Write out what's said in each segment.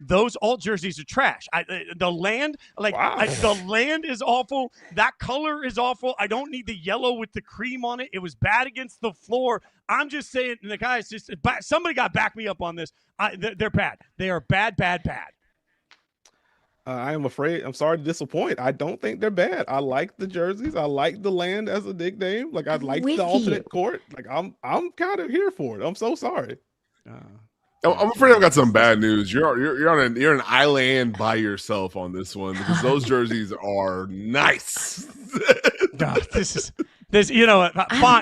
those alt jerseys are trash. The land, the land is awful. That color is awful. I don't need the yellow with the cream on it. It was bad against the floor. I'm just saying, the guys somebody got to back me up on this. They're bad. They are bad, bad, bad. I am afraid. I'm sorry to disappoint. I don't think they're bad. I like the jerseys. I like the land as a nickname. Like I like the alternate court. Like I'm kind of here for it. I'm so sorry. I'm afraid I've got some bad news. You're an island by yourself on this one because those jerseys are nice. This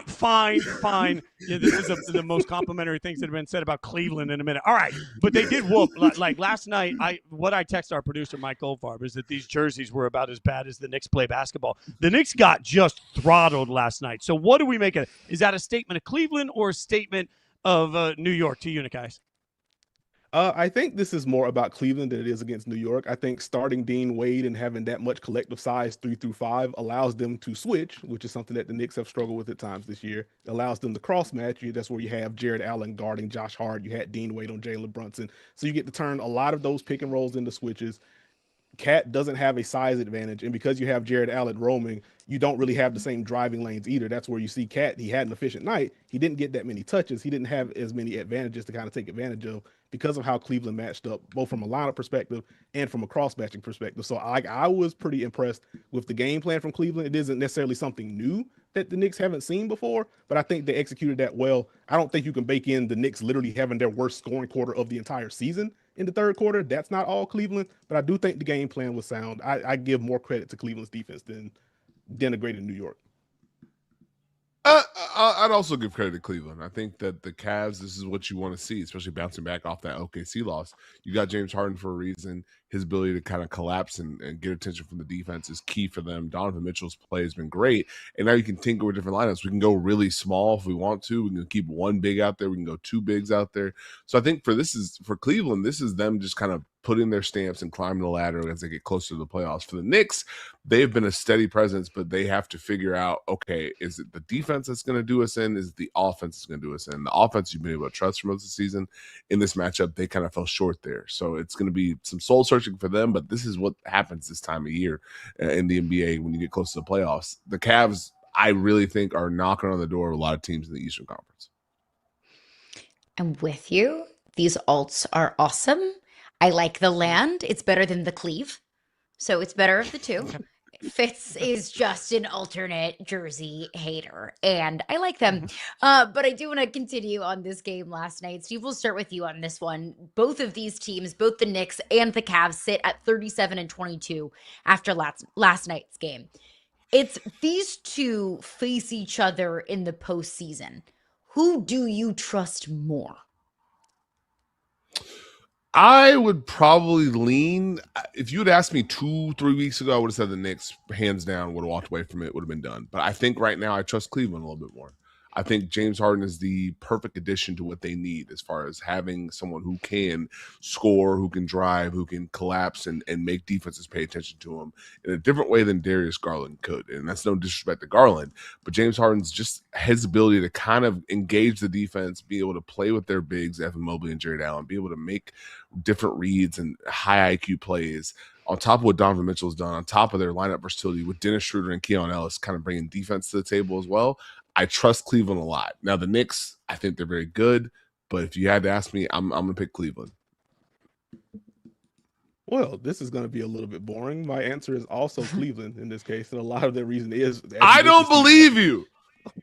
fine. Yeah, this is the most complimentary things that have been said about Cleveland in a minute. All right, but they did whoop. Like last night, I text our producer Mike Goldfarb is that these jerseys were about as bad as the Knicks play basketball. The Knicks got just throttled last night. So what do we make of it? Is that a statement of Cleveland or a statement of New York to you guys? I think this is more about Cleveland than it is against New York. I think starting Dean Wade and having that much collective size 3 through 5 allows them to switch, which is something that the Knicks have struggled with at times this year. It allows them to cross match. That's where you have Jared Allen guarding Josh Hart. You had Dean Wade on Jalen Brunson. So you get to turn a lot of those pick and rolls into switches. Cat doesn't have a size advantage, and because you have Jared Allen roaming, you don't really have the same driving lanes either. That's where you see Cat. He had an efficient night. He didn't get that many touches. He didn't have as many advantages to kind of take advantage of because of how Cleveland matched up, both from a lineup perspective and from a cross-matching perspective. So I was pretty impressed with the game plan from Cleveland. It isn't necessarily something new that the Knicks haven't seen before, but I think they executed that well. I don't think you can bake in the Knicks literally having their worst scoring quarter of the entire season in the third quarter. That's not all Cleveland, but I do think the game plan was sound. I give more credit to Cleveland's defense than denigrating New York. I'd also give credit to Cleveland. I think that the Cavs, this is what you want to see, especially bouncing back off that OKC loss. You got James Harden for a reason. His ability to kind of collapse and get attention from the defense is key for them. Donovan Mitchell's play has been great. And now you can tinker with different lineups. We can go really small if we want to. We can keep one big out there. We can go two bigs out there. So I think for Cleveland, this is them just kind of putting their stamps and climbing the ladder as they get closer to the playoffs. For the Knicks, they've been a steady presence, but they have to figure out, okay, is it the defense that's going to do us in? Is it the offense that's going to do us in? The offense you've been able to trust for most of the season. In this matchup, they kind of fell short there. So it's going to be some soul searching for them, but this is what happens this time of year in the NBA when you get close to the playoffs. The Cavs, I really think, are knocking on the door of a lot of teams in the Eastern Conference. I'm with you. These alts are awesome. I like the land. It's better than the Cleve. So it's better of the two. Fitz is just an alternate jersey hater, and I like them. But I do want to continue on this game last night. Steve, we'll start with you on this one. Both of these teams, both the Knicks and the Cavs, sit at 37 and 22 after last night's game. It's these two face each other in the postseason. Who do you trust more? I would probably lean, if you had asked me 2-3 weeks ago, I would have said the Knicks, hands down, would have walked away from it, would have been done. But I think right now I trust Cleveland a little bit more. I think James Harden is the perfect addition to what they need as far as having someone who can score, who can drive, who can collapse and make defenses pay attention to him in a different way than Darius Garland could. And that's no disrespect to Garland, but James Harden's just his ability to kind of engage the defense, be able to play with their bigs, Evan Mobley and Jared Allen, be able to make different reads and high IQ plays on top of what Donovan Mitchell's done, on top of their lineup versatility with Dennis Schroeder and Keon Ellis kind of bringing defense to the table as well. I trust Cleveland a lot. Now, the Knicks, I think they're very good, but if you had to ask me, I'm going to pick Cleveland. Well, this is going to be a little bit boring. My answer is also Cleveland in this case, and a lot of the reason is I don't believe you.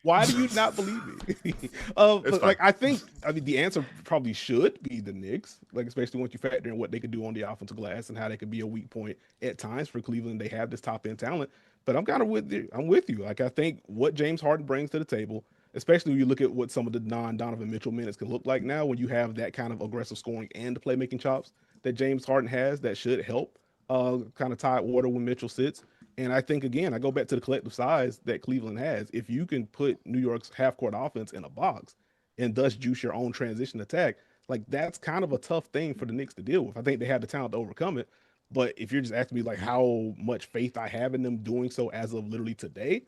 Why do you not believe me? I mean, the answer probably should be the Knicks, especially once you factor in what they could do on the offensive glass and how they could be a weak point at times for Cleveland. They have this top end talent, but I'm kind of with you. I'm with you. I think what James Harden brings to the table, especially when you look at what some of the non-Donovan Mitchell minutes can look like now, when you have that kind of aggressive scoring and the playmaking chops that James Harden has, that should help kind of tide water when Mitchell sits. And I think, again, I go back to the collective size that Cleveland has. If you can put New York's half-court offense in a box and thus juice your own transition attack, that's kind of a tough thing for the Knicks to deal with. I think they have the talent to overcome it. But if you're just asking me, how much faith I have in them doing so as of literally today,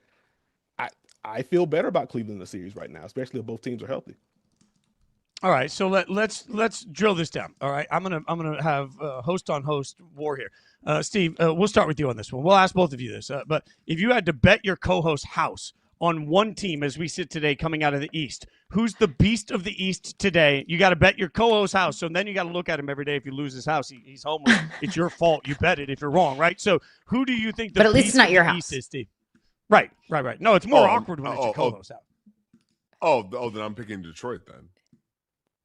I feel better about Cleveland in the series right now, especially if both teams are healthy. All right, so let's drill this down. All right, I'm gonna have host on host war here. Steve, we'll start with you on this one. We'll ask both of you this. But if you had to bet your co-host house on one team as we sit today, coming out of the East, who's the beast of the East today? You got to bet your co-host house. So then you got to look at him every day. If you lose his house, he's homeless. It's your fault. You bet it if you're wrong, right? So who do you think the But at least beast it's not of your the house. East is, Steve? Right. No, it's more awkward when it's your co-host house. Then I'm picking Detroit then.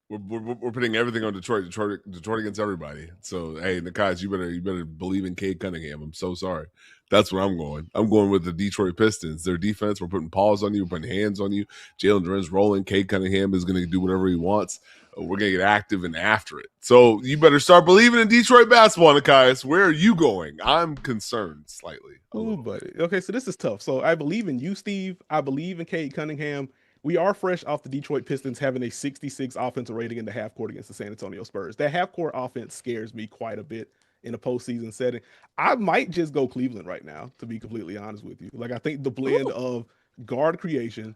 We're putting everything on Detroit. Detroit against everybody. So hey, Nekias, you better believe in Cade Cunningham. I'm so sorry. That's where I'm going. I'm going with the Detroit Pistons. Their defense, we're putting paws on you, we're putting hands on you. Jalen Duren's rolling. Cade Cunningham is going to do whatever he wants. We're going to get active and after it. So you better start believing in Detroit basketball, Nekias. Where are you going? I'm concerned slightly. Oh, buddy. Okay, so this is tough. So I believe in you, Steve. I believe in Cade Cunningham. We are fresh off the Detroit Pistons having a 66 offensive rating in the half court against the San Antonio Spurs. That half court offense scares me quite a bit in a postseason setting. I might just go Cleveland right now, to be completely honest with you. Like, I think the blend of guard creation,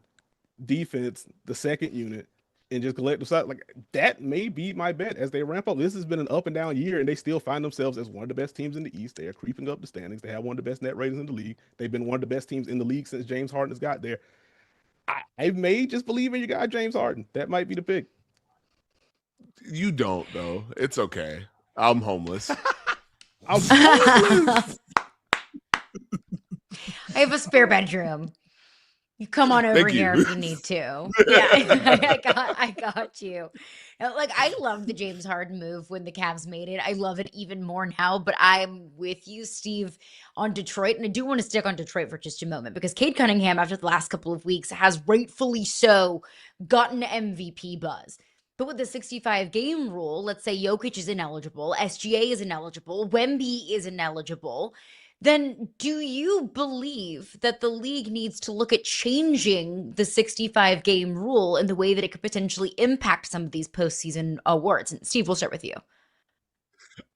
defense, the second unit, and just collective side, like that may be my bet as they ramp up. This has been an up and down year, and they still find themselves as one of the best teams in the East. They are creeping up the standings. They have one of the best net ratings in the league. They've been one of the best teams in the league since James Harden has got there. I may just believe in your guy, James Harden. That might be the pick. You don't, though. It's okay. I'm homeless. I'm homeless. I have a spare bedroom. You come on over Thank here you. if you need to. Yeah, I got you. Like, I love the James Harden move when the Cavs made it. I love it even more now, but I'm with you, Steve, on Detroit. And I do want to stick on Detroit for just a moment because Cade Cunningham, after the last couple of weeks, has rightfully so gotten MVP buzz. But with the 65-game rule, let's say Jokic is ineligible, SGA is ineligible, Wemby is ineligible, then do you believe that the league needs to look at changing the 65-game rule in the way that it could potentially impact some of these postseason awards? And Steve, we'll start with you.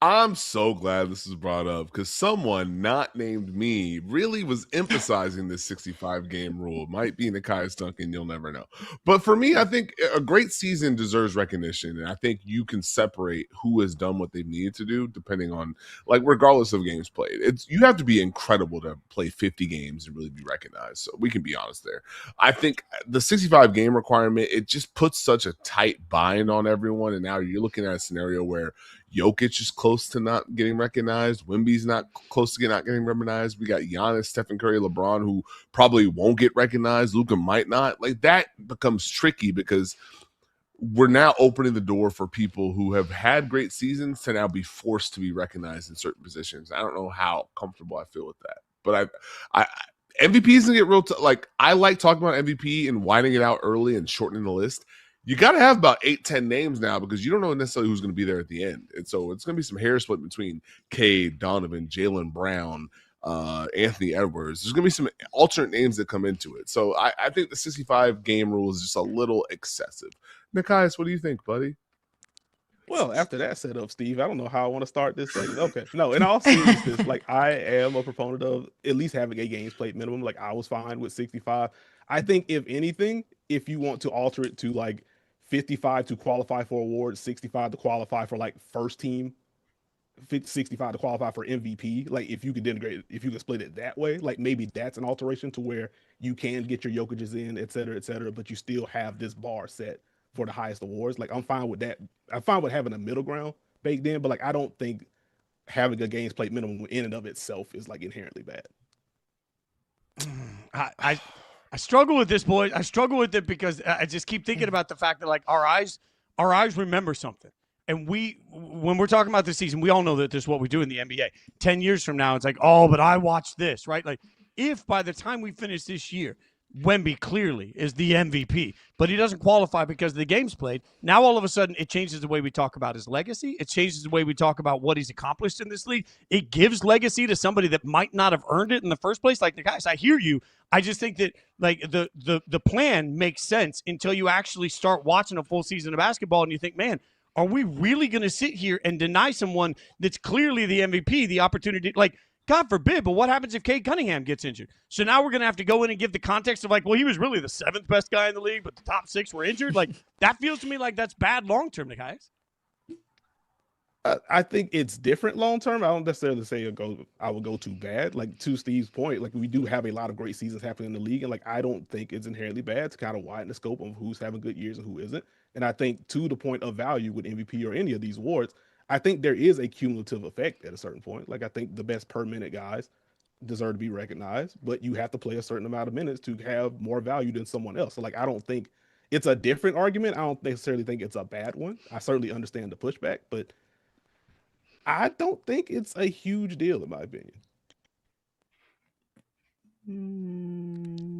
I'm so glad this is brought up because someone not named me really was emphasizing this 65-game rule. Might be Nekias Duncan, you'll never know. But for me, I think a great season deserves recognition, and I think you can separate who has done what they've needed to do depending on, like, regardless of games played. You have to be incredible to play 50 games and really be recognized. So we can be honest there. I think the 65-game requirement, it just puts such a tight bind on everyone, and now you're looking at a scenario where Jokic is close to not getting recognized. Wemby's not close to not getting recognized. We got Giannis, Stephen Curry, LeBron, who probably won't get recognized. Luka might not. Like, that becomes tricky because we're now opening the door for people who have had great seasons to now be forced to be recognized in certain positions. I don't know how comfortable I feel with that. But I MVPs gonna get real. Like, I like talking about MVP and whining it out early and shortening the list. You got to have about 8-10 names now because you don't know necessarily who's going to be there at the end. And so it's going to be some hair split between Cade, Donovan, Jaylen Brown, Anthony Edwards. There's going to be some alternate names that come into it. So I think the 65-game rule is just a little excessive. Nekias, what do you think, buddy? Well, after that setup, Steve, I don't know how I want to start this segment. Okay. No, in all seriousness, like, I am a proponent of at least having a games played minimum. Like, I was fine with 65. I think, if anything, if you want to alter it to like 55 to qualify for awards, 65 to qualify for like first team, 65 to qualify for MVP. Like, if you could integrate, if you could split it that way, like, maybe that's an alteration to where you can get your Jokic's in, et cetera, but you still have this bar set for the highest awards. Like, I'm fine with that. I'm fine with having a middle ground baked in, but like, I don't think having a games played minimum in and of itself is like inherently bad. I struggle with this, boys. I struggle with it because I just keep thinking about the fact that, like, our eyes remember something. And when we're talking about this season, we all know that this is what we do in the NBA. 10 years from now, it's like, oh, but I watched this, right? Like, if by the time we finish this year, Wemby clearly is the MVP, but he doesn't qualify because of the games played, now all of a sudden it changes the way we talk about his legacy. It changes the way we talk about what he's accomplished in this league. It gives legacy to somebody that might not have earned it in the first place. Like, the guys, I hear you. I just think that, like, the plan makes sense until you actually start watching a full season of basketball and you think, man, are we really going to sit here and deny someone that's clearly the MVP the opportunity? Like, God forbid, but what happens if Cade Cunningham gets injured? So now we're going to have to go in and give the context of like, well, he was really the 7th best guy in the league, but the top 6 were injured. Like, that feels to me like that's bad long-term, Nekias. I think it's different long-term. I don't necessarily say I would go too bad. Like, to Steve's point, like, we do have a lot of great seasons happening in the league. And like, I don't think it's inherently bad to kind of widen the scope of who's having good years and who isn't. And I think to the point of value with MVP or any of these awards, I think there is a cumulative effect at a certain point. Like, I think the best per minute guys deserve to be recognized, but you have to play a certain amount of minutes to have more value than someone else. So like, I don't think it's a different argument. I don't necessarily think it's a bad one. I certainly understand the pushback, but I don't think it's a huge deal in my opinion.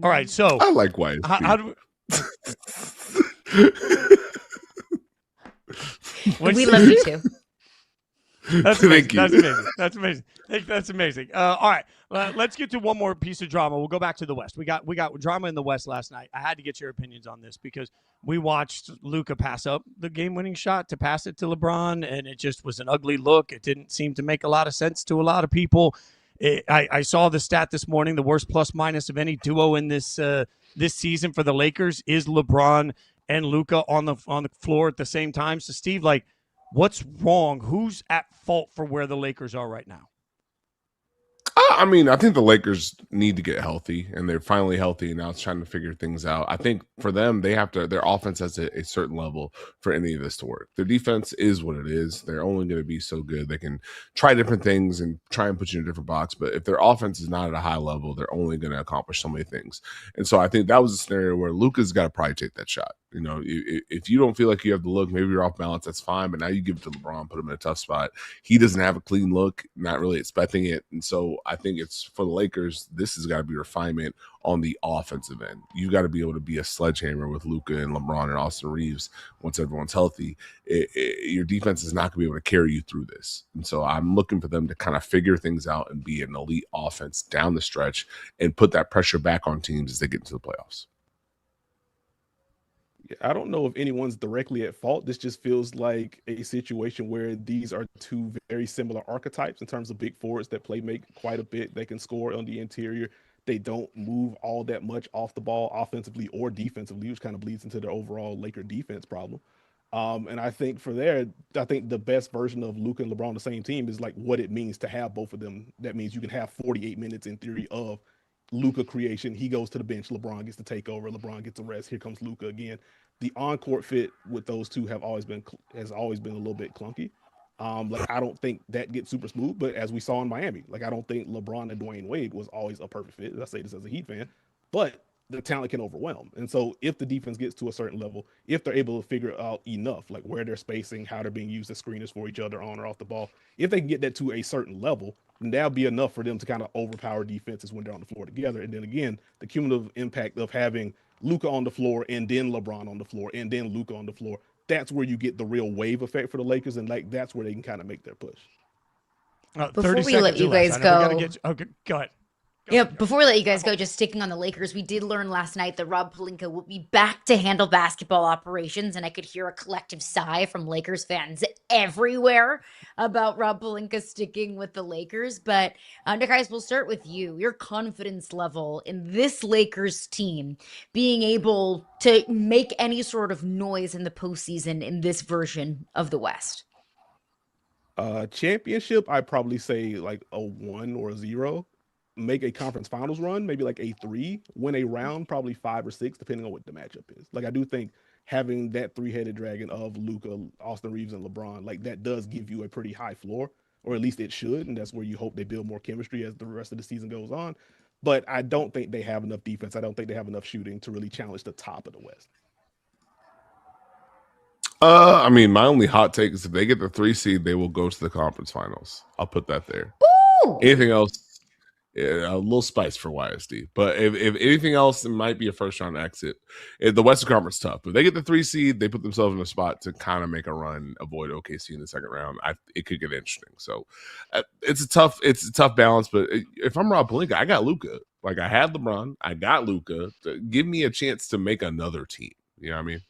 All right, so I like White. how do we love you too. That's amazing. Thank you. That's amazing. That's amazing. That's amazing. All right, let's get to one more piece of drama. We'll go back to the West. We got drama in the West last night. I had to get your opinions on this because we watched Luka pass up the game-winning shot to pass it to LeBron, and it just was an ugly look. It didn't seem to make a lot of sense to a lot of people. I saw the stat this morning: the worst plus-minus of any duo in this season for the Lakers is LeBron and Luka on the floor at the same time. So, Steve, like, what's wrong? Who's at fault for where the Lakers are right now? I mean, I think the Lakers need to get healthy, and they're finally healthy, and now it's trying to figure things out. I think for them, they have to. Their offense has a certain level for any of this to work. Their defense is what it is. They're only going to be so good. They can try different things and try and put you in a different box, but if their offense is not at a high level, they're only going to accomplish so many things. And so I think that was a scenario where Luka's got to probably take that shot. You know, if you don't feel like you have the look, maybe you're off balance, that's fine. But now you give it to LeBron, put him in a tough spot. He doesn't have a clean look, not really expecting it. And so I think it's for the Lakers, this has got to be refinement on the offensive end. You got to be able to be a sledgehammer with Luka and LeBron and Austin Reeves once everyone's healthy. Your defense is not going to be able to carry you through this. And so I'm looking for them to kind of figure things out and be an elite offense down the stretch and put that pressure back on teams as they get into the playoffs. I don't know if anyone's directly at fault. This just feels like a situation where these are two very similar archetypes in terms of big forwards that make quite a bit. They can score on the interior. They don't move all that much off the ball offensively or defensively, which kind of bleeds into their overall Laker defense problem. And I think I think the best version of Luka and LeBron on the same team is like what it means to have both of them. That means you can have 48 minutes in theory of Luka creation. He goes to the bench. LeBron gets to take over. LeBron gets a rest. Here comes Luka again. The on-court fit with those two has always been a little bit clunky. Like, I don't think that gets super smooth, but as we saw in Miami, like, I don't think LeBron and Dwayne Wade was always a perfect fit. I say this as a Heat fan, but the talent can overwhelm. And so if the defense gets to a certain level, if they're able to figure out enough, like where they're spacing, how they're being used as screeners for each other on or off the ball, if they can get that to a certain level, then that'll be enough for them to kind of overpower defenses when they're on the floor together. And then again, the cumulative impact of having Luka on the floor and then LeBron on the floor and then Luka on the floor, that's where you get the real wave effect for the Lakers, and like that's where they can kind of make their push. Before we let you guys go, okay, go ahead. Before we let you guys go, just sticking on the Lakers, we did learn last night that Rob Pelinka will be back to handle basketball operations, and I could hear a collective sigh from Lakers fans everywhere about Rob Pelinka sticking with the Lakers. But guys, we'll start with you. Your confidence level in this Lakers team being able to make any sort of noise in the postseason in this version of the West. Championship, I'd probably say like a 1 or a 0. Make a conference finals run, maybe like a 3, win a round, probably 5 or 6, depending on what the matchup is. Like, I do think having that 3-headed dragon of Luka, Austin Reeves, and LeBron, like, that does give you a pretty high floor, or at least it should. And that's where you hope they build more chemistry as the rest of the season goes on. But I don't think they have enough defense. I don't think they have enough shooting to really challenge the top of the West. I mean, my only hot take is if they get the 3 seed, they will go to the conference finals. I'll put that there. Ooh. Anything else? Yeah, a little spice for YSD, but if anything else, it might be a first round exit. The Western Conference is tough. If they get the 3 seed, they put themselves in a spot to kind of make a run, avoid OKC in the second round. It could get interesting. So it's a tough balance. But if I'm Rob Pelinka, I got Luka. Like, I had LeBron, I got Luka. Give me a chance to make another team. You know what I mean?